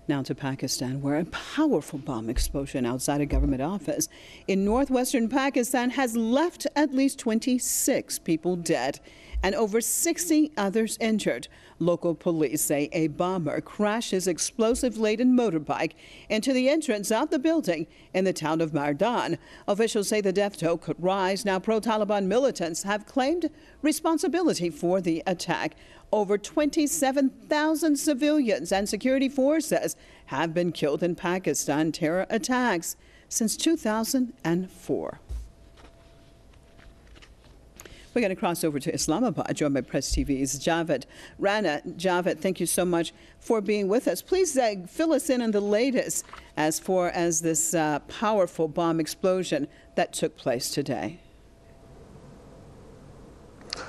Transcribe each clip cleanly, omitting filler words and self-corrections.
Now to Pakistan, where a powerful bomb explosion outside a government office in northwestern Pakistan has left at least 26 people dead and over 60 others injured. Local police say a bomber crashed his explosive-laden motorbike into the entrance of the building in the town of Mardan. Officials say the death toll could rise. Now, pro-Taliban militants have claimed responsibility for the attack. Over 27,000 civilians and security forces have been killed in Pakistan terror attacks since 2004. We're going to cross over to Islamabad, joined by Press TV's Javed Rana. Javed, thank you so much for being with us. Please fill us in on the latest as far as this powerful bomb explosion that took place today.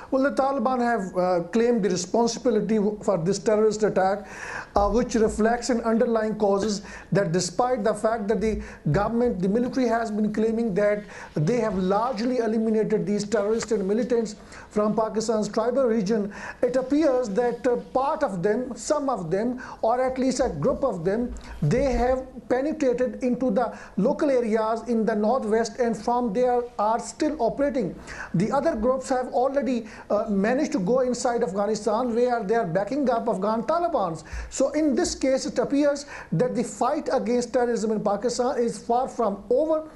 Well, the Taliban have claimed the responsibility for this terrorist attack, which reflects in underlying causes that despite the fact that the government, the military has been claiming that they have largely eliminated these terrorists and militants from Pakistan's tribal region, it appears that part of them, some of them, or at least a group of them, they have penetrated into the local areas in the northwest and from there are still operating. The other groups have already managed to go inside Afghanistan where they are backing up Afghan Talibans. So in this case, it appears that the fight against terrorism in Pakistan is far from over.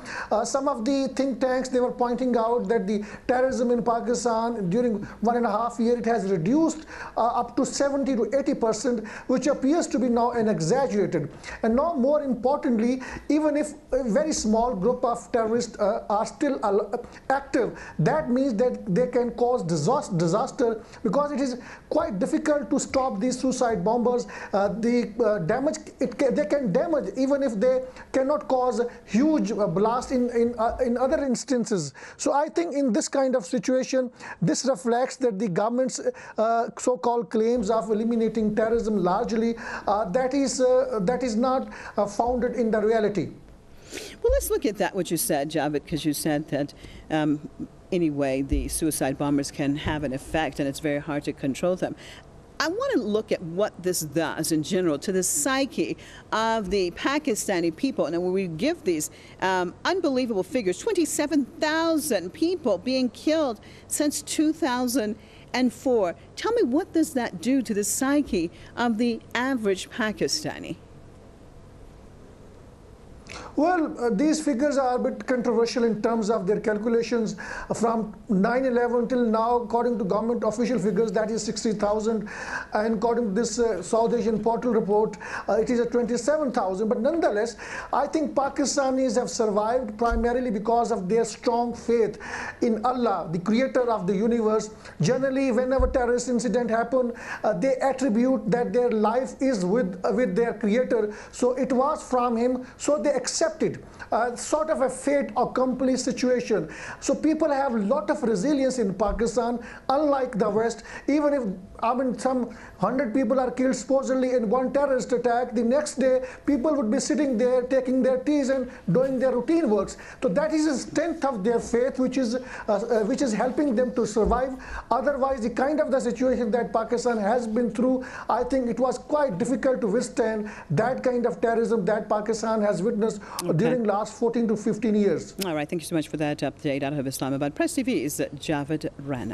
Some of the think tanks, they were pointing out that the terrorism in Pakistan during 1.5 years, it has reduced up to 70 to 80%, which appears to be now an exaggerated. And now more importantly, even if a very small group of terrorists are still active, that means that they can cause disaster because it is quite difficult to stop these suicide bombers. They can damage even if they cannot cause a huge blast in other instances. So I think in this kind of situation, this reflects that the government's so-called claims of eliminating terrorism largely that is not founded in the reality. Well, let's look at that, what you said, Javed, because you said that anyway, the suicide bombers can have an effect and it's very hard to control them. I want to look at what this does in general to the psyche of the Pakistani people. And when we give these unbelievable figures, 27,000 people being killed since 2004. Tell me, what does that do to the psyche of the average Pakistani? Well, these figures are a bit controversial in terms of their calculations. From 9/11 till now, according to government official figures, that is 60,000. And according to this South Asian portal report, it is 27,000. But nonetheless, I think Pakistanis have survived primarily because of their strong faith in Allah, the creator of the universe. Generally, whenever terrorist incident happen, they attribute that their life is with their creator. So it was from him. So they accepted sort of a fait accompli situation. So people have a lot of resilience in Pakistan, unlike the West. Even if some 100 people are killed supposedly in one terrorist attack, the next day people would be sitting there taking their teas and doing their routine works. So that is the strength of their faith, which is helping them to survive. Otherwise, the kind of the situation that Pakistan has been through, I think it was quite difficult to withstand that kind of terrorism that Pakistan has witnessed during last 14 to 15 years. All right, thank you so much for that update out of Islamabad. Press TV's Javed Rana.